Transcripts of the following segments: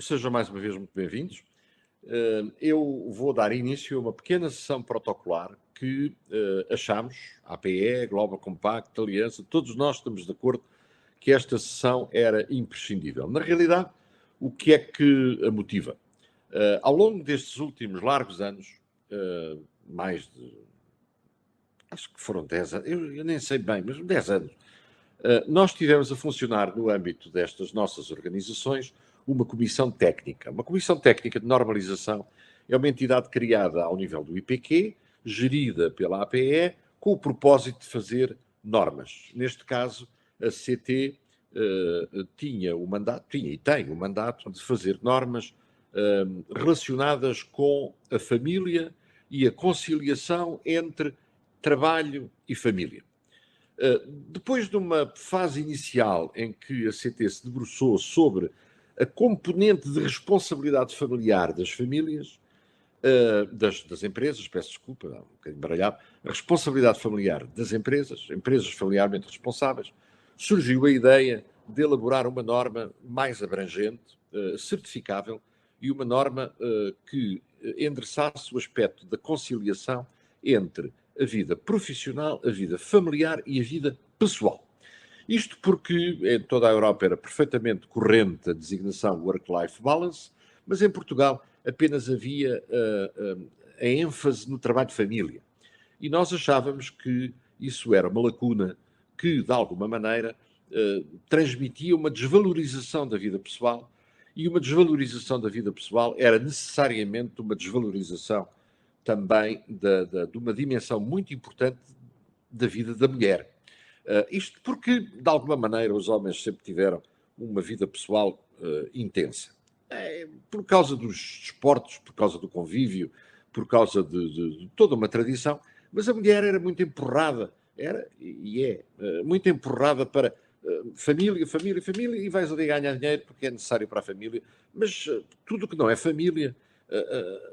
Sejam mais uma vez muito bem-vindos. Eu vou dar início a uma pequena sessão protocolar que achamos, a APE, Global Compact, Aliança, todos nós estamos de acordo que esta sessão era imprescindível. Na realidade, o que é que a motiva? Ao longo destes últimos largos anos, mais de, acho que foram 10 anos, eu nem sei bem, mas 10 anos, nós tivemos a funcionar no âmbito destas nossas organizações uma comissão técnica. Uma comissão técnica de normalização é uma entidade criada ao nível do IPQ, gerida pela APE, com o propósito de fazer normas. Neste caso, a CT tinha o mandato, tinha e tem o mandato de fazer normas relacionadas com a família e a conciliação entre trabalho e família. Depois de uma fase inicial em que a CT se debruçou sobre a componente de responsabilidade familiar das famílias, das empresas, peço desculpa, um bocadinho baralhado, a responsabilidade familiar das empresas familiarmente responsáveis, surgiu a ideia de elaborar uma norma mais abrangente, certificável, e uma norma que endereçasse o aspecto da conciliação entre a vida profissional, a vida familiar e a vida pessoal. Isto porque em toda a Europa era perfeitamente corrente a designação work-life balance, mas em Portugal apenas havia a ênfase no trabalho de família. E nós achávamos que isso era uma lacuna que, de alguma maneira, transmitia uma desvalorização da vida pessoal, e uma desvalorização da vida pessoal era necessariamente uma desvalorização também de uma dimensão muito importante da vida da mulher. Isto porque, de alguma maneira, os homens sempre tiveram uma vida pessoal intensa. Por causa dos desportos, por causa do convívio, por causa de toda uma tradição, mas a mulher era muito empurrada, era e é muito empurrada para família, família, família, e vais ali ganhar dinheiro porque é necessário para a família, mas tudo o que não é família,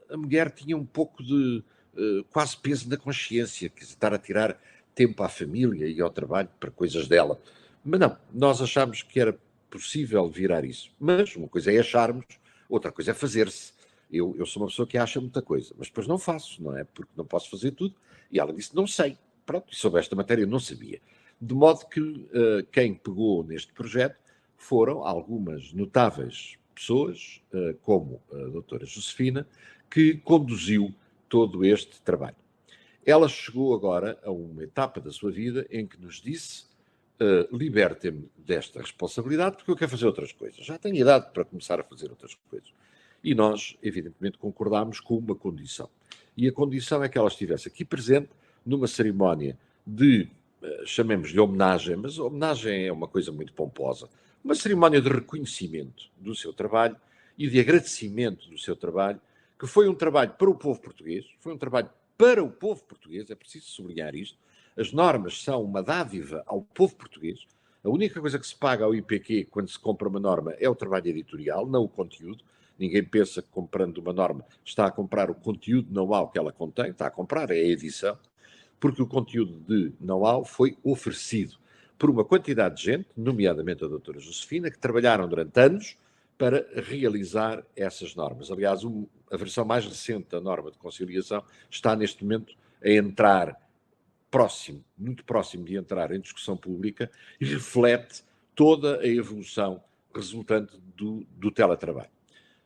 a mulher tinha um pouco de quase peso na consciência, quer dizer, estar a tirar tempo à família e ao trabalho para coisas dela. Mas não, nós achámos que era possível virar isso. Mas uma coisa é acharmos, outra coisa é fazer-se. Eu sou uma pessoa que acha muita coisa, mas depois não faço, não é? Porque não posso fazer tudo. E ela disse, não sei. Pronto, e sobre esta matéria eu não sabia. De modo que quem pegou neste projeto foram algumas notáveis pessoas, como a doutora Josefina, que conduziu todo este trabalho. Ela chegou agora a uma etapa da sua vida em que nos disse libertem-me desta responsabilidade porque eu quero fazer outras coisas. Já tenho idade para começar a fazer outras coisas. E nós, evidentemente, concordámos com uma condição. E a condição é que ela estivesse aqui presente numa cerimónia de, chamemos-lhe homenagem, mas a homenagem é uma coisa muito pomposa, uma cerimónia de reconhecimento do seu trabalho e de agradecimento do seu trabalho, que foi um trabalho para o povo português, foi um trabalho para o povo português, é preciso sublinhar isto. As normas são uma dádiva ao povo português. A única coisa que se paga ao IPQ quando se compra uma norma é o trabalho editorial, não o conteúdo. Ninguém pensa que comprando uma norma está a comprar o conteúdo know-how que ela contém, está a comprar é a edição, porque o conteúdo de know-how foi oferecido por uma quantidade de gente, nomeadamente a doutora Josefina, que trabalharam durante anos para realizar essas normas. Aliás, a versão mais recente da norma de conciliação está neste momento a entrar muito próximo de entrar em discussão pública e reflete toda a evolução resultante do teletrabalho.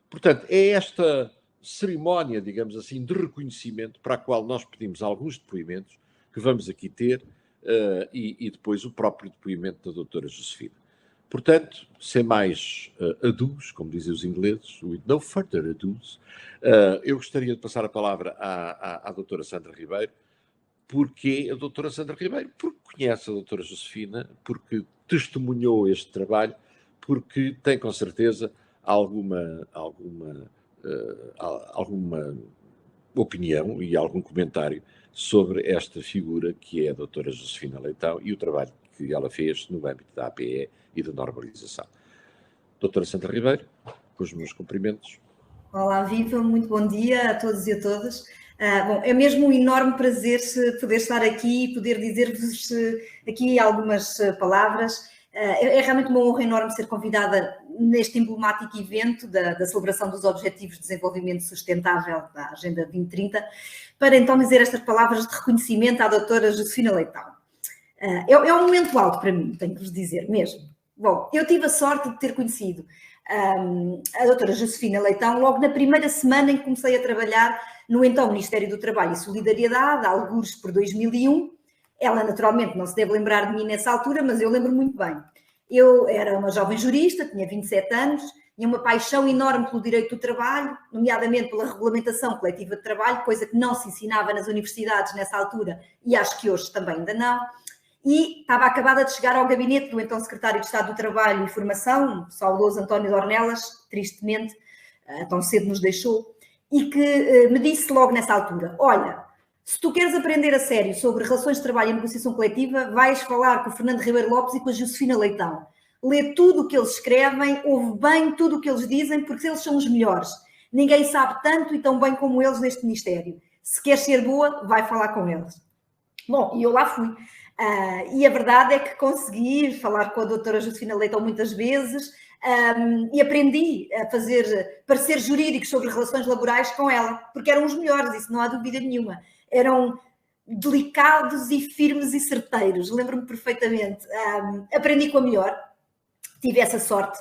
Portanto, é esta cerimónia, digamos assim, de reconhecimento para a qual nós pedimos alguns depoimentos que vamos aqui ter e depois o próprio depoimento da doutora Josefina. Portanto, sem mais ados, como dizem os ingleses, with no further ados, eu gostaria de passar a palavra à doutora Sandra Ribeiro. Porque a doutora Sandra Ribeiro, porque conhece a doutora Josefina, porque testemunhou este trabalho, porque tem com certeza alguma opinião e algum comentário sobre esta figura que é a doutora Josefina Leitão e o trabalho que ela fez no âmbito da APE e da normalização. Doutora Sandra Ribeiro, com os meus cumprimentos. Olá, viva, muito bom dia a todos e a todas. Bom, é mesmo um enorme prazer poder estar aqui e poder dizer-vos aqui algumas palavras. É realmente uma honra enorme ser convidada neste emblemático evento da celebração dos Objetivos de Desenvolvimento Sustentável da Agenda 2030, para então dizer estas palavras de reconhecimento à doutora Josefina Leitão. É um momento alto para mim, tenho que vos dizer mesmo. Bom, eu tive a sorte de ter conhecido a doutora Josefina Leitão logo na primeira semana em que comecei a trabalhar no então Ministério do Trabalho e Solidariedade, algures por 2001. Ela naturalmente não se deve lembrar de mim nessa altura, mas eu lembro muito bem. Eu era uma jovem jurista, tinha 27 anos, tinha uma paixão enorme pelo direito do trabalho, nomeadamente pela regulamentação coletiva de trabalho, coisa que não se ensinava nas universidades nessa altura e acho que hoje também ainda não. E estava acabada de chegar ao gabinete do então secretário de Estado do Trabalho e Formação, o saudoso António Dornelas, tristemente, tão cedo nos deixou, e que me disse logo nessa altura: olha, se tu queres aprender a sério sobre relações de trabalho e negociação coletiva, vais falar com o Fernando Ribeiro Lopes e com a Josefina Leitão. Lê tudo o que eles escrevem, ouve bem tudo o que eles dizem, porque eles são os melhores. Ninguém sabe tanto e tão bem como eles neste Ministério. Se queres ser boa, vai falar com eles. Bom, e eu lá fui. E a verdade é que consegui falar com a doutora Josefina Leitão muitas vezes e aprendi a fazer pareceres jurídicos sobre relações laborais com ela, porque eram os melhores, isso não há dúvida nenhuma. Eram delicados e firmes e certeiros, lembro-me perfeitamente. Aprendi com a melhor, tive essa sorte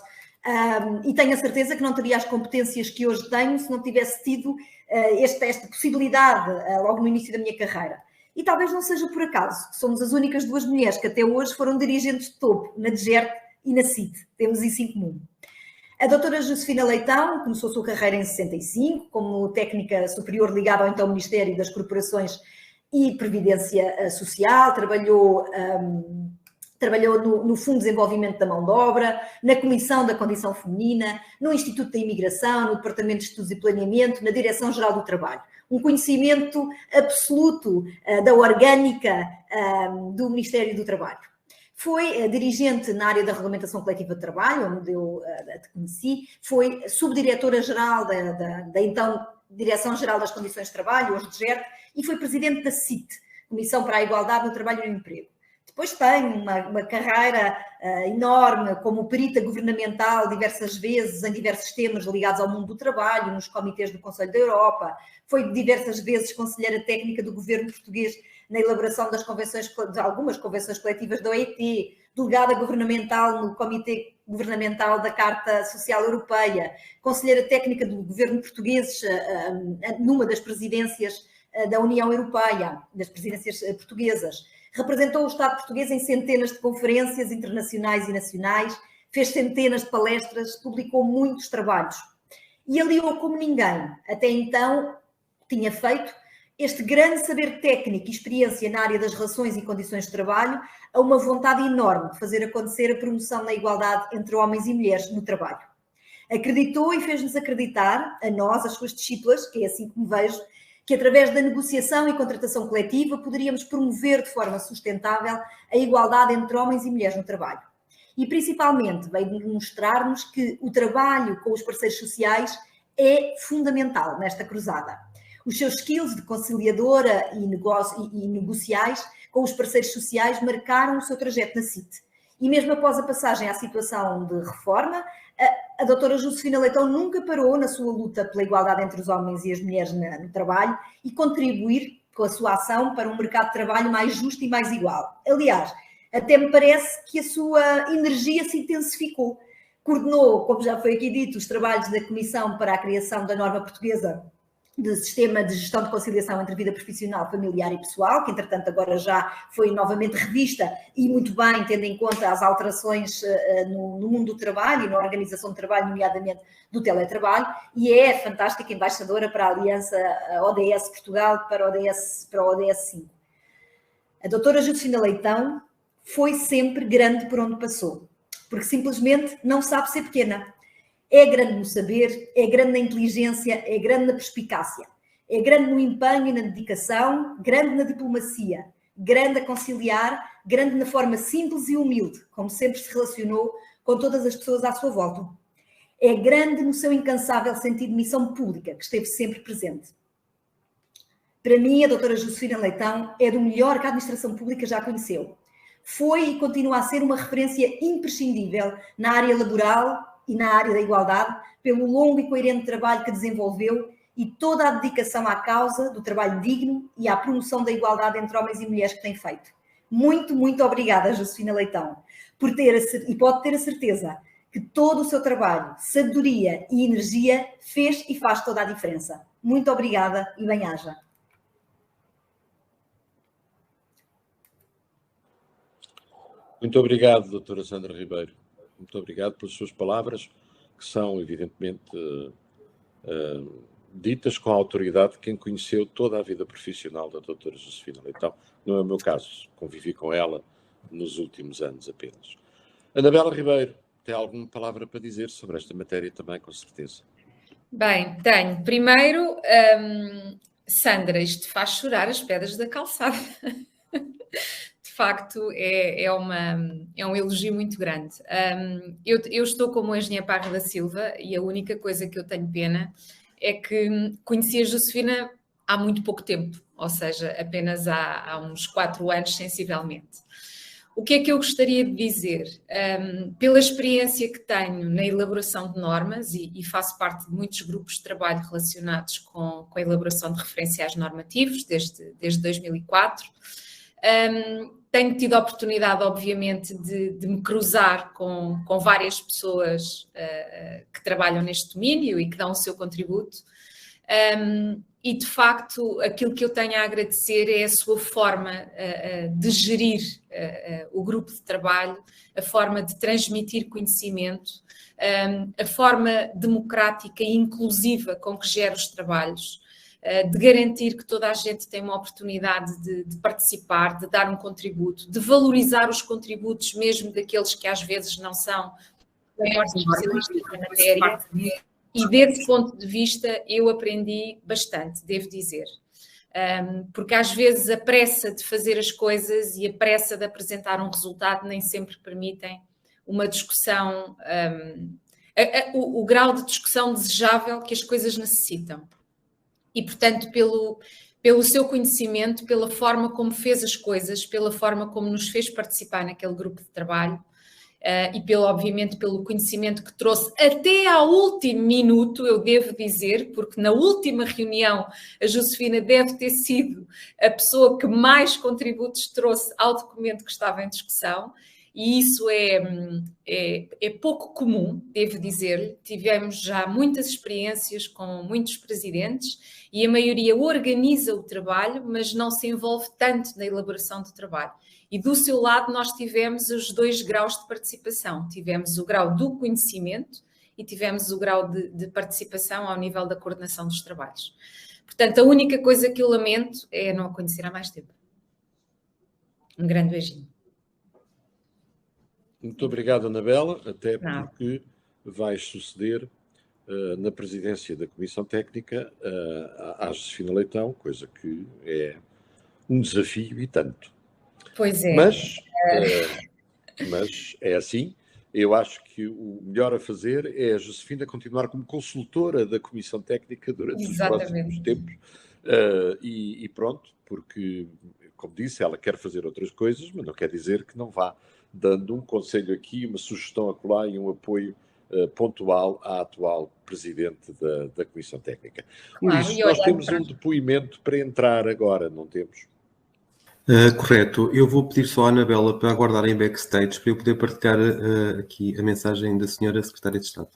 e tenho a certeza que não teria as competências que hoje tenho se não tivesse tido esta possibilidade logo no início da minha carreira. E talvez não seja por acaso, que somos as únicas duas mulheres que até hoje foram dirigentes de topo, na DGERT e na CIT. Temos isso em comum. A doutora Josefina Leitão começou a sua carreira em 65, como técnica superior ligada ao então Ministério das Corporações e Previdência Social, trabalhou no Fundo de Desenvolvimento da Mão de Obra, na Comissão da Condição Feminina, no Instituto da Imigração, no Departamento de Estudos e Planeamento, na Direção-Geral do Trabalho. Um conhecimento absoluto da orgânica do Ministério do Trabalho. Foi dirigente na área da regulamentação coletiva de trabalho, onde eu te conheci, foi subdiretora-geral da então Direção-Geral das Condições de Trabalho, hoje DGERT, e foi presidente da CIT, Comissão para a Igualdade no Trabalho e no Emprego. Depois tem uma carreira enorme como perita governamental diversas vezes em diversos temas ligados ao mundo do trabalho, nos comitês do Conselho da Europa, foi diversas vezes conselheira técnica do governo português na elaboração de algumas convenções coletivas da OIT, delegada governamental no Comitê Governamental da Carta Social Europeia, conselheira técnica do governo português numa das presidências da União Europeia, das presidências portuguesas. Representou o Estado português em centenas de conferências internacionais e nacionais, fez centenas de palestras, publicou muitos trabalhos. E aliou como ninguém, até então, tinha feito este grande saber técnico e experiência na área das relações e condições de trabalho a uma vontade enorme de fazer acontecer a promoção da igualdade entre homens e mulheres no trabalho. Acreditou e fez-nos acreditar, a nós, as suas discípulas, que é assim como vejo, que através da negociação e contratação coletiva poderíamos promover de forma sustentável a igualdade entre homens e mulheres no trabalho. E principalmente veio mostrar-nos que o trabalho com os parceiros sociais é fundamental nesta cruzada. Os seus skills de conciliadora e negociais com os parceiros sociais marcaram o seu trajeto na CIT. E mesmo após a passagem à situação de reforma, a doutora Josefina Leitão nunca parou na sua luta pela igualdade entre os homens e as mulheres no trabalho e contribuir com a sua ação para um mercado de trabalho mais justo e mais igual. Aliás, até me parece que a sua energia se intensificou. Coordenou, como já foi aqui dito, os trabalhos da Comissão para a criação da norma portuguesa de sistema de gestão de conciliação entre vida profissional, familiar e pessoal, que entretanto agora já foi novamente revista e muito bem, tendo em conta as alterações no mundo do trabalho e na organização do trabalho, nomeadamente do teletrabalho, e é fantástica embaixadora para a Aliança ODS Portugal para o ODS 5. A doutora Josefina Leitão foi sempre grande por onde passou, porque simplesmente não sabe ser pequena. É grande no saber, é grande na inteligência, é grande na perspicácia, é grande no empenho e na dedicação, grande na diplomacia, grande a conciliar, grande na forma simples e humilde, como sempre se relacionou com todas as pessoas à sua volta. É grande no seu incansável sentido de missão pública, que esteve sempre presente. Para mim, a doutora Josefina Leitão é do melhor que a administração pública já conheceu. Foi e continua a ser uma referência imprescindível na área laboral, e na área da igualdade, pelo longo e coerente trabalho que desenvolveu e toda a dedicação à causa do trabalho digno e à promoção da igualdade entre homens e mulheres que tem feito. Muito, muito obrigada, Josefina Leitão, e pode ter a certeza que todo o seu trabalho, sabedoria e energia fez e faz toda a diferença. Muito obrigada e bem-aja. Muito obrigado, doutora Sandra Ribeiro. Muito obrigado pelas suas palavras, que são, evidentemente, ditas com a autoridade de quem conheceu toda a vida profissional da doutora Josefina Leitão. Não é o meu caso, convivi com ela nos últimos anos apenas. Anabela Ribeiro, tem alguma palavra para dizer sobre esta matéria também, com certeza? Bem, tenho. Primeiro, Sandra, isto faz chorar as pedras da calçada. De facto, é um elogio muito grande. Eu estou como a engenheira Parra da Silva e a única coisa que eu tenho pena é que conheci a Josefina há muito pouco tempo, ou seja, apenas há uns 4 anos, sensivelmente. O que é que eu gostaria de dizer? Pela experiência que tenho na elaboração de normas, e faço parte de muitos grupos de trabalho relacionados com a elaboração de referenciais normativos desde 2004, tenho tido a oportunidade, obviamente, de me cruzar com várias pessoas que trabalham neste domínio e que dão o seu contributo. E, de facto, aquilo que eu tenho a agradecer é a sua forma de gerir o grupo de trabalho, a forma de transmitir conhecimento, a forma democrática e inclusiva com que gera os trabalhos, de garantir que toda a gente tem uma oportunidade de participar, de dar um contributo, de valorizar os contributos mesmo daqueles que às vezes não são maiores especialistas na matéria. E desse ponto de vista eu aprendi bastante, devo dizer. Porque às vezes a pressa de fazer as coisas e a pressa de apresentar um resultado nem sempre permitem uma discussão, o grau de discussão desejável que as coisas necessitam. E, portanto, pelo seu conhecimento, pela forma como fez as coisas, pela forma como nos fez participar naquele grupo de trabalho, e obviamente pelo conhecimento que trouxe até ao último minuto, eu devo dizer, porque na última reunião a Josefina deve ter sido a pessoa que mais contributos trouxe ao documento que estava em discussão, e isso é pouco comum, devo dizer-lhe. Tivemos já muitas experiências com muitos presidentes e a maioria organiza o trabalho, mas não se envolve tanto na elaboração do trabalho. E do seu lado nós tivemos os 2 graus de participação. Tivemos o grau do conhecimento e tivemos o grau de participação ao nível da coordenação dos trabalhos. Portanto, a única coisa que eu lamento é não a conhecer há mais tempo. Um grande beijinho. Muito obrigado, Anabela, até porque vais suceder na presidência da Comissão Técnica à Josefina Leitão, coisa que é um desafio e tanto. Pois é. Mas é assim. Eu acho que o melhor a fazer é a Josefina continuar como consultora da Comissão Técnica durante os próximos tempos. E pronto, porque, como disse, ela quer fazer outras coisas, mas não quer dizer que não vá dando um conselho aqui, uma sugestão acolá e um apoio pontual à atual Presidente da Comissão Técnica. Por isso, nós temos um depoimento para entrar agora, não temos? Correto. Eu vou pedir só à Anabela para aguardar em backstage para eu poder partilhar aqui a mensagem da Senhora Secretária de Estado.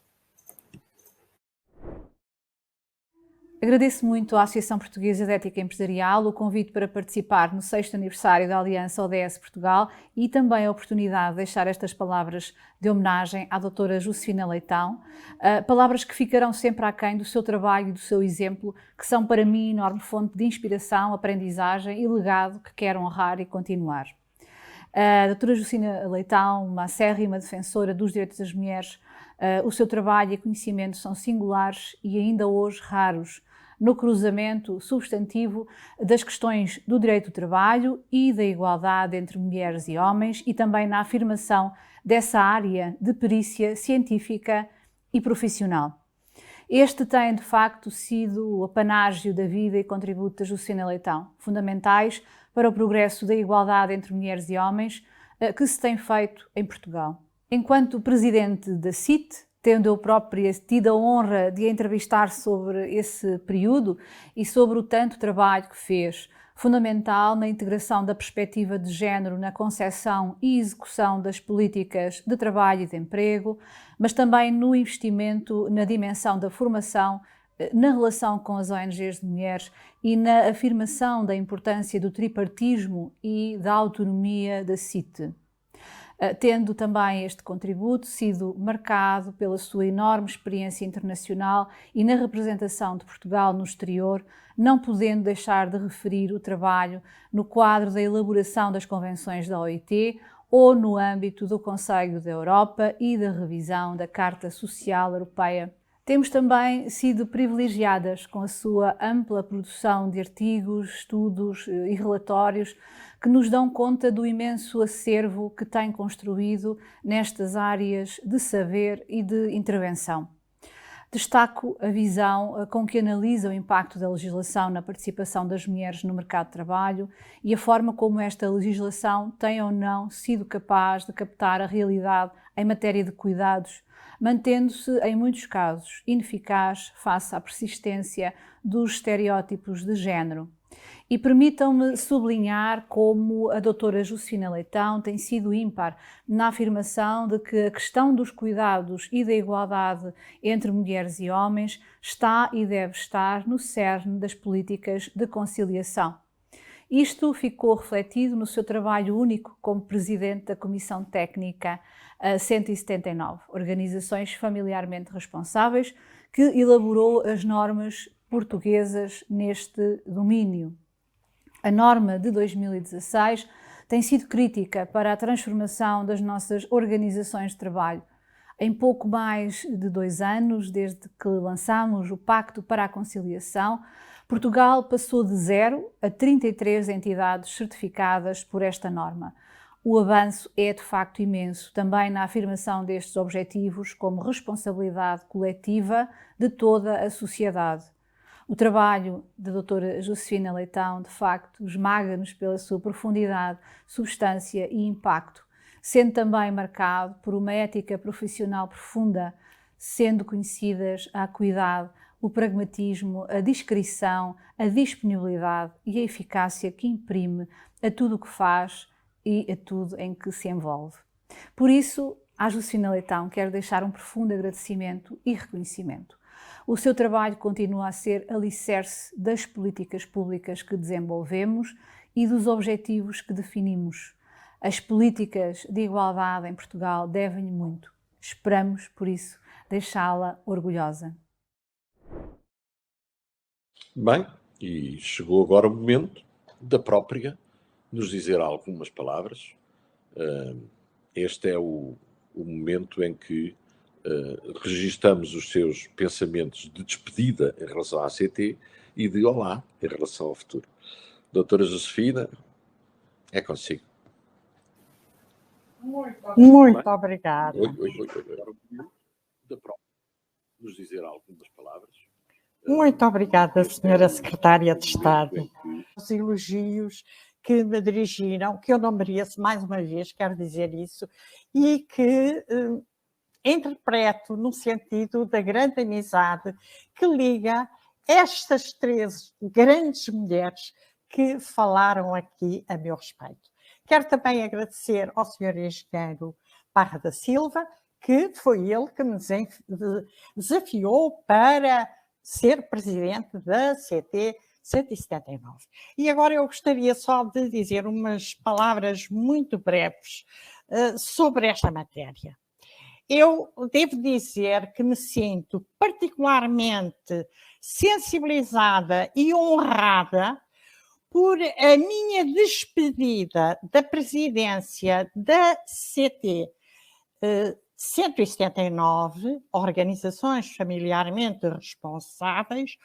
Agradeço muito à Associação Portuguesa de Ética Empresarial o convite para participar no 6º aniversário da Aliança ODS Portugal e também a oportunidade de deixar estas palavras de homenagem à doutora Josefina Leitão, palavras que ficarão sempre aquém do seu trabalho e do seu exemplo, que são para mim enorme fonte de inspiração, aprendizagem e legado que quero honrar e continuar. A doutora Josefina Leitão, uma acérrima defensora dos direitos das mulheres, o seu trabalho e conhecimento são singulares e ainda hoje raros no cruzamento substantivo das questões do direito do trabalho e da igualdade entre mulheres e homens e também na afirmação dessa área de perícia científica e profissional. Este tem, de facto, sido o apanágio da vida e contributo da Josefina Leitão, fundamentais para o progresso da igualdade entre mulheres e homens que se tem feito em Portugal. Enquanto presidente da CIT, tendo eu própria tido a honra de a entrevistar sobre esse período e sobre o tanto trabalho que fez, fundamental na integração da perspectiva de género na concepção e execução das políticas de trabalho e de emprego, mas também no investimento na dimensão da formação, na relação com as ONGs de mulheres e na afirmação da importância do tripartismo e da autonomia da CIT. Tendo também este contributo sido marcado pela sua enorme experiência internacional e na representação de Portugal no exterior, não podendo deixar de referir o trabalho no quadro da elaboração das convenções da OIT ou no âmbito do Conselho da Europa e da revisão da Carta Social Europeia. Temos também sido privilegiadas com a sua ampla produção de artigos, estudos e relatórios que nos dão conta do imenso acervo que tem construído nestas áreas de saber e de intervenção. Destaco a visão com que analisa o impacto da legislação na participação das mulheres no mercado de trabalho e a forma como esta legislação tem ou não sido capaz de captar a realidade em matéria de cuidados, mantendo-se, em muitos casos, ineficaz face à persistência dos estereótipos de género. E permitam-me sublinhar como a doutora Josefina Leitão tem sido ímpar na afirmação de que a questão dos cuidados e da igualdade entre mulheres e homens está e deve estar no cerne das políticas de conciliação. Isto ficou refletido no seu trabalho único como presidente da Comissão Técnica 179, Organizações Familiarmente Responsáveis, que elaborou as normas portuguesas neste domínio. A norma de 2016 tem sido crítica para a transformação das nossas organizações de trabalho. Em pouco mais de 2 anos, desde que lançamos o Pacto para a Conciliação, Portugal passou de 0 a 33 entidades certificadas por esta norma. O avanço é de facto imenso, também na afirmação destes objetivos como responsabilidade coletiva de toda a sociedade. O trabalho da doutora Josefina Leitão, de facto, esmaga-nos pela sua profundidade, substância e impacto, sendo também marcado por uma ética profissional profunda, sendo conhecidas a acuidade, o pragmatismo, a discrição, a disponibilidade e a eficácia que imprime a tudo o que faz e a tudo em que se envolve. Por isso, à Josefina Leitão quero deixar um profundo agradecimento e reconhecimento. O seu trabalho continua a ser alicerce das políticas públicas que desenvolvemos e dos objetivos que definimos. As políticas de igualdade em Portugal devem-lhe muito. Esperamos, por isso, deixá-la orgulhosa. Bem, e chegou agora o momento da própria nos dizer algumas palavras. Este é o momento em que registamos os seus pensamentos de despedida em relação à ACT e de olá em relação ao futuro. Doutora Josefina, é consigo. Muito obrigada. Da própria nos dizer algumas palavras. Muito obrigada, Senhora Secretária de Estado. Os elogios que me dirigiram, que eu não mereço, mais uma vez, quero dizer isso, e que interpreto no sentido da grande amizade que liga estas 3 grandes mulheres que falaram aqui a meu respeito. Quero também agradecer ao Sr. Engenheiro Parra da Silva, que foi ele que me desafiou para ser presidente da CT 179. E agora eu gostaria só de dizer umas palavras muito breves sobre esta matéria. Eu devo dizer que me sinto particularmente sensibilizada e honrada por a minha despedida da presidência da CT 179, Organizações Familiarmente Responsáveis,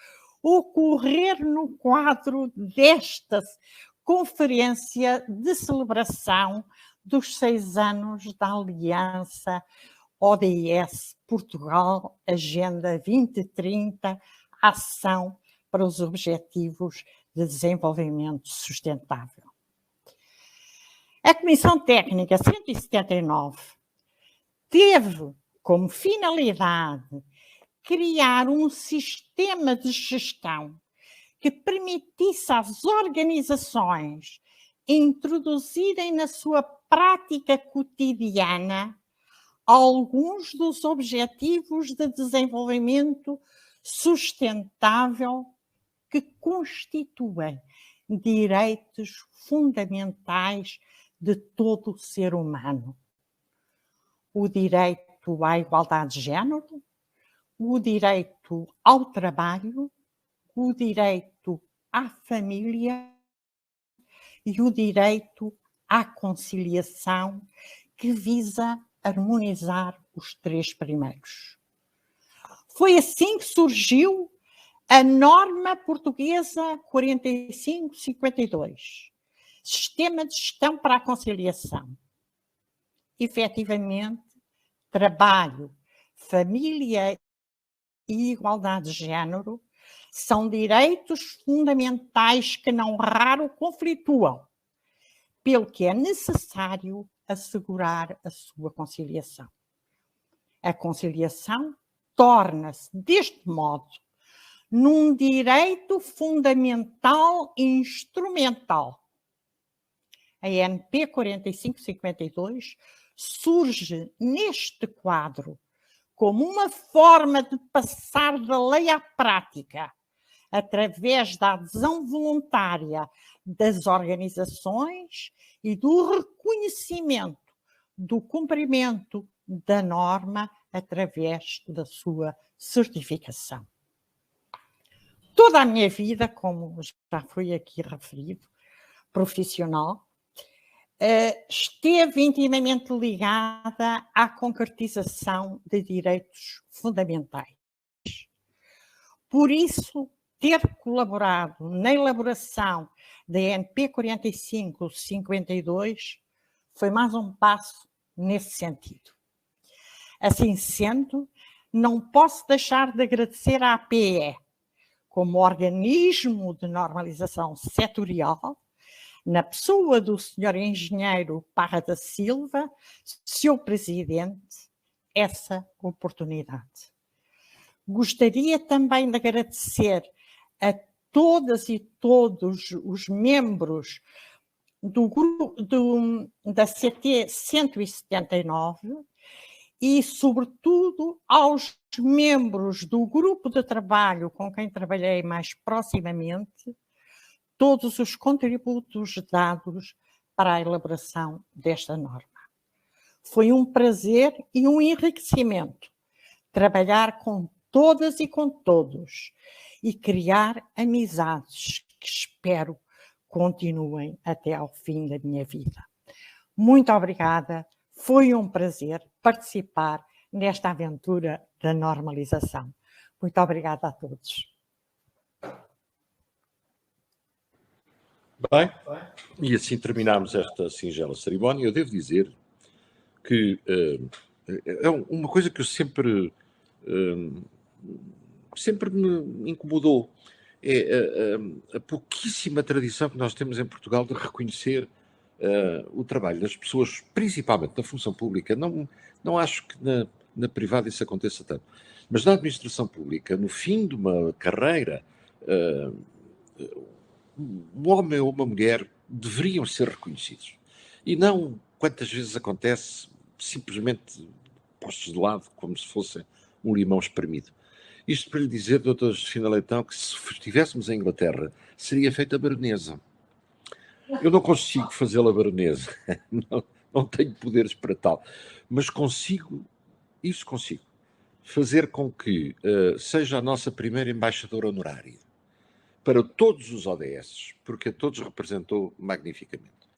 ocorrer no quadro desta conferência de celebração dos 6 anos da Aliança ODS Portugal, Agenda 2030, Ação para os Objetivos de Desenvolvimento Sustentável. A Comissão Técnica 179 teve como finalidade criar um sistema de gestão que permitisse às organizações introduzirem na sua prática cotidiana alguns dos objetivos de desenvolvimento sustentável que constituem direitos fundamentais de todo o ser humano. O direito à igualdade de género, o direito ao trabalho, o direito à família e o direito à conciliação, que visa harmonizar os três primeiros. Foi assim que surgiu a norma portuguesa 4552, Sistema de Gestão para a Conciliação. Efetivamente, trabalho, família e igualdade de género são direitos fundamentais que não raro conflituam, pelo que é necessário assegurar a sua conciliação. A conciliação torna-se, deste modo, num direito fundamental e instrumental. A NP 4552 surge neste quadro como uma forma de passar da lei à prática, através da adesão voluntária das organizações e do reconhecimento do cumprimento da norma através da sua certificação. Toda a minha vida, como já foi aqui referido, profissional, esteve intimamente ligada à concretização de direitos fundamentais. Por isso, ter colaborado na elaboração da NP 4552 foi mais um passo nesse sentido. Assim sendo, não posso deixar de agradecer à APE, como organismo de normalização setorial, na pessoa do Sr. Engenheiro Parra da Silva, seu presidente, essa oportunidade. Gostaria também de agradecer a todas e todos os membros do grupo da CT 179 e, sobretudo, aos membros do grupo de trabalho com quem trabalhei mais proximamente, todos os contributos dados para a elaboração desta norma. Foi um prazer e um enriquecimento trabalhar com todas e com todos e criar amizades que espero continuem até ao fim da minha vida. Muito obrigada, foi um prazer participar nesta aventura da normalização. Muito obrigada a todos. Bem, e assim terminamos esta singela cerimónia. Eu devo dizer que é uma coisa que eu sempre me incomodou. É a pouquíssima tradição que nós temos em Portugal de reconhecer o trabalho das pessoas, principalmente na função pública. Não acho que na privada isso aconteça tanto. Mas na administração pública, no fim de uma carreira, um homem ou uma mulher deveriam ser reconhecidos. E não, quantas vezes acontece, simplesmente postos de lado, como se fosse um limão espremido. Isto para lhe dizer, doutora Josefina Leitão, que se estivéssemos em Inglaterra, seria feita a baronesa. Eu não consigo fazê-la baronesa, não tenho poderes para tal, mas consigo fazer com que seja a nossa primeira embaixadora honorária para todos os ODS, porque a todos representou magnificamente.